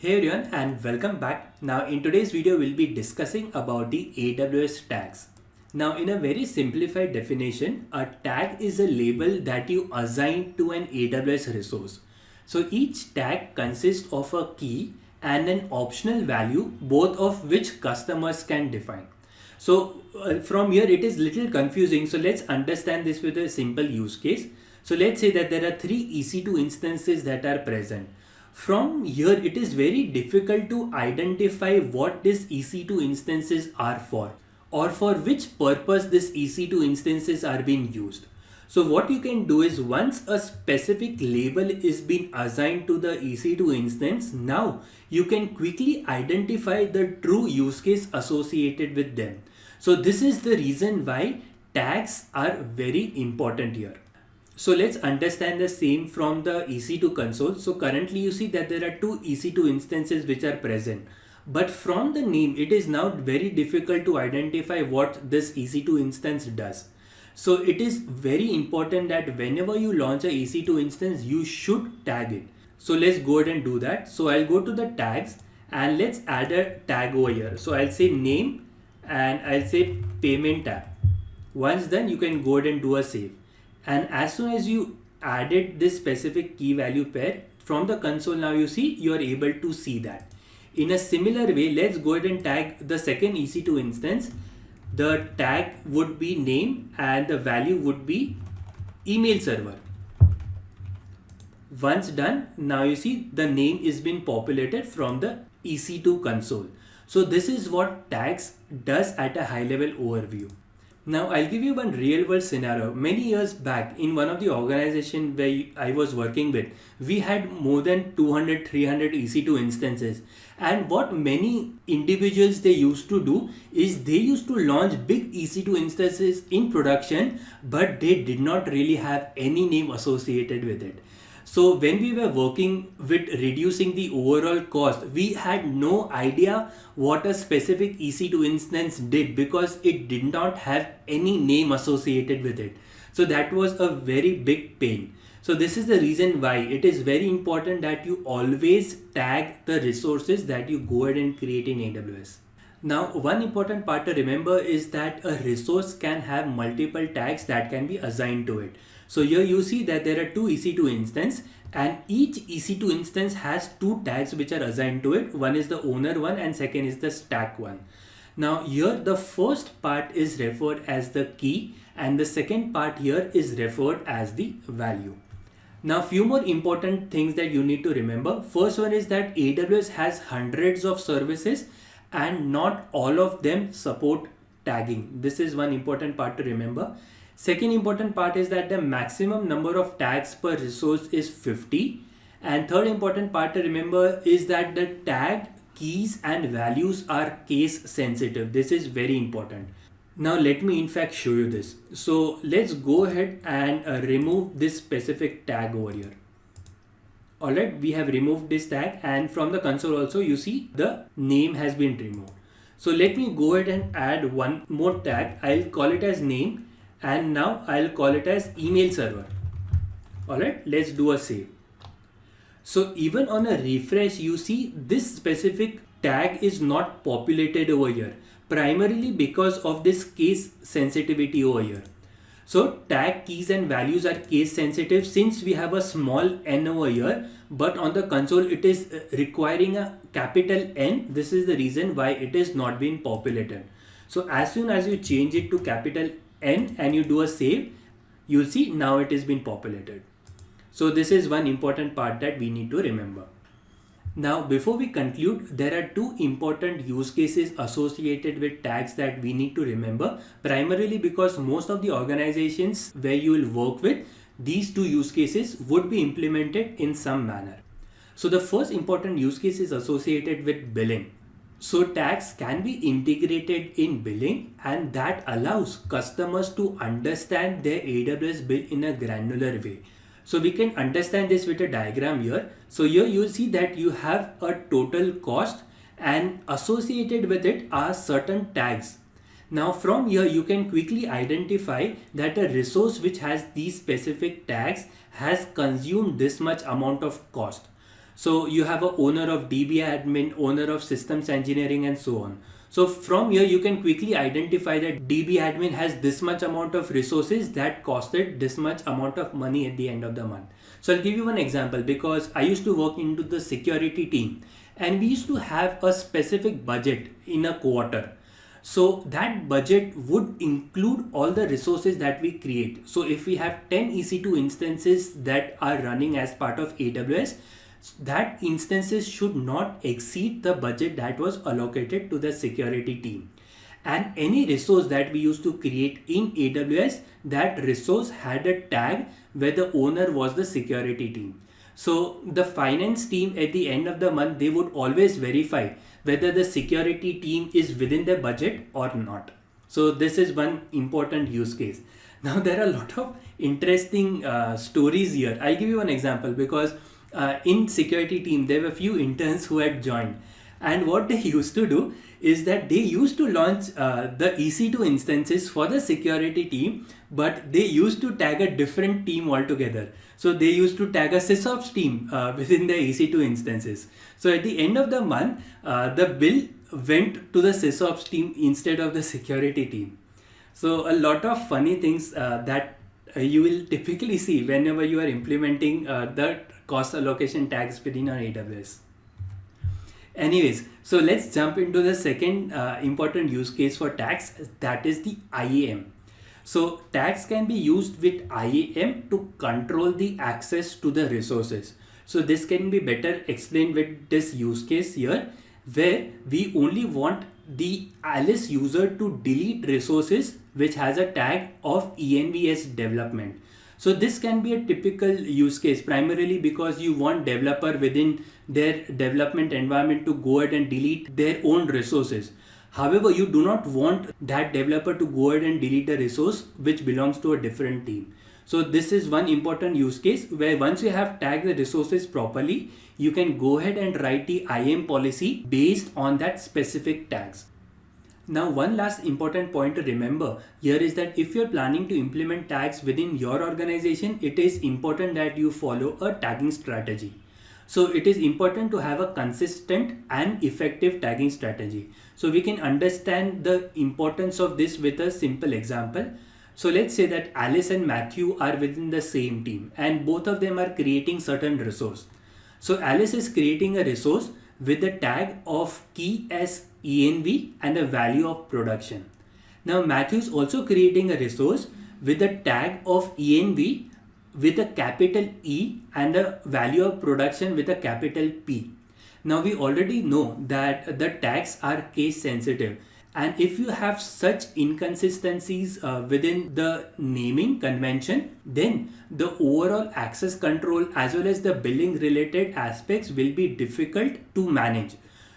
Hey everyone and welcome back. Now in today's video we'll be discussing about the AWS tags. Now in a very simplified definition, a tag is a label that you assign to an AWS resource. So each tag consists of a key and an optional value, both of which customers can define. From here it is little confusing. So let's understand this with a simple use case. So let's say that there are three EC2 instances that are present. From here, it is very difficult to identify what these EC2 instances are for or for which purpose these EC2 instances are being used. So what you can do is once a specific label is being assigned to the EC2 instance, now you can quickly identify the true use case associated with them. So this is the reason why tags are very important here. So let's understand the same from the EC2 console. So currently you see that there are two EC2 instances which are present. But from the name, it is now very difficult to identify what this EC2 instance does. So it is very important that whenever you launch a EC2 instance, you should tag it. So let's go ahead and do that. So I'll go to the tags and let's add a tag over here. So I'll say name and I'll say payment tab. Once done, you can go ahead and do a save. And as soon as you added this specific key value pair from the console, now you see you are able to see that. In a similar way, let's go ahead and tag the second EC2 instance. The tag would be name and the value would be email server. Once done, now you see the name is being populated from the EC2 console. So this is what tags does at a high level overview. Now I'll give you one real world scenario. Many years back in one of the organization where I was working with, we had more than 200, 300 EC2 instances. And what many individuals they used to do is they used to launch big EC2 instances in production, but they did not really have any name associated with it. So when we were working with reducing the overall cost, we had no idea what a specific EC2 instance did because it did not have any name associated with it. So that was a very big pain. So this is the reason why it is very important that you always tag the resources that you go ahead and create in AWS. Now, one important part to remember is that a resource can have multiple tags that can be assigned to it. So here you see that there are two EC2 instances and each EC2 instance has two tags which are assigned to it. One is the owner one and second is the stack one. Now here the first part is referred as the key and the second part here is referred as the value. Now few more important things that you need to remember. First one is that AWS has hundreds of services and not all of them support tagging. This is one important part to remember. Second important part is that the maximum number of tags per resource is 50. And third important part to remember is that the tag keys and values are case sensitive. This is very important. Now let me in fact show you this. So let's go ahead and remove this specific tag over here. Alright, we have removed this tag and from the console also you see the name has been removed. So let me go ahead and add one more tag. I'll call it as name and now I'll call it as email server. Alright, let's do a save. So even on a refresh you see this specific tag is not populated over here, primarily because of this case sensitivity over here. So tag keys and values are case sensitive since we have a small n over here, but on the console it is requiring a capital N. This is the reason why it is not being populated. So as soon as you change it to capital N and you do a save, you'll see now it is being populated. So this is one important part that we need to remember. Now before we conclude, there are two important use cases associated with tags that we need to remember, primarily because most of the organizations where you will work with, these two use cases would be implemented in some manner. So the first important use case is associated with billing. So tags can be integrated in billing and that allows customers to understand their AWS bill in a granular way. So we can understand this with a diagram here. So here you will see that you have a total cost and associated with it are certain tags. Now from here you can quickly identify that a resource which has these specific tags has consumed this much amount of cost. So you have a owner of DB admin, owner of systems engineering, and so on. So from here, you can quickly identify that DB admin has this much amount of resources that costed this much amount of money at the end of the month. So I'll give you one example, because I used to work into the security team and we used to have a specific budget in a quarter. So that budget would include all the resources that we create. So if we have 10 EC2 instances that are running as part of AWS, that instances should not exceed the budget that was allocated to the security team. And any resource that we used to create in AWS, that resource had a tag where the owner was the security team. So the finance team at the end of the month, they would always verify whether the security team is within their budget or not. So this is one important use case. Now there are a lot of interesting stories here. I'll give you one example, because in security team there were a few interns who had joined, and what they used to do is that they used to launch the EC2 instances for the security team, but they used to tag a different team altogether. So they used to tag a SysOps team within the EC2 instances. So at the end of the month, the bill went to the SysOps team instead of the security team. So a lot of funny things that you will typically see whenever you are implementing the cost allocation tags within our AWS. Anyways, so let's jump into the second important use case for tags, that is the IAM. So tags can be used with IAM to control the access to the resources. So this can be better explained with this use case here, where we only want the Alice user to delete resources which has a tag of ENVS development. So this can be a typical use case, primarily because you want developer within their development environment to go ahead and delete their own resources. However, you do not want that developer to go ahead and delete a resource which belongs to a different team. So this is one important use case where once you have tagged the resources properly, you can go ahead and write the IAM policy based on that specific tags. Now, one last important point to remember here is that if you're planning to implement tags within your organization, it is important that you follow a tagging strategy. So it is important to have a consistent and effective tagging strategy. So we can understand the importance of this with a simple example. So let's say that Alice and Matthew are within the same team and both of them are creating certain resource. So Alice is creating a resource with the tag of key as env and a value of production. Now Matthew is also creating a resource with the tag of env with a capital E and a value of production with a capital P. Now we already know that the tags are case sensitive, and if you have such inconsistencies within the naming convention, then the overall access control as well as the billing related aspects will be difficult to manage.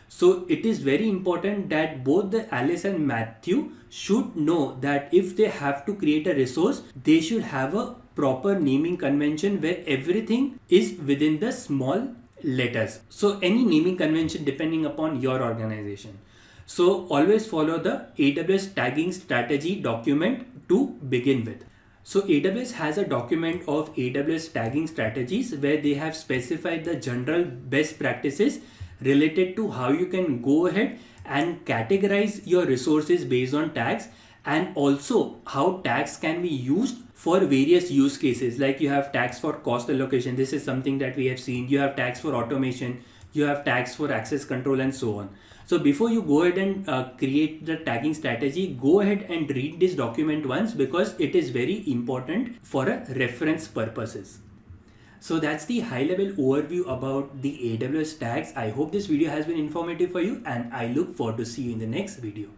So it is very important that both the Alice and Matthew should know that if they have to create a resource, they should have a proper naming convention where everything is within the small letters. So any naming convention depending upon your organization. So always follow the AWS tagging strategy document to begin with. So AWS has a document of AWS tagging strategies where they have specified the general best practices related to how you can go ahead and categorize your resources based on tags, and also how tags can be used for various use cases. Like you have tags for cost allocation. This is something that we have seen. You have tags for automation. You have tags for access control and so on. So before you go ahead and create the tagging strategy, go ahead and read this document once, because it is very important for a reference purposes. So that's the high level overview about the AWS tags. I hope this video has been informative for you, and I look forward to see you in the next video.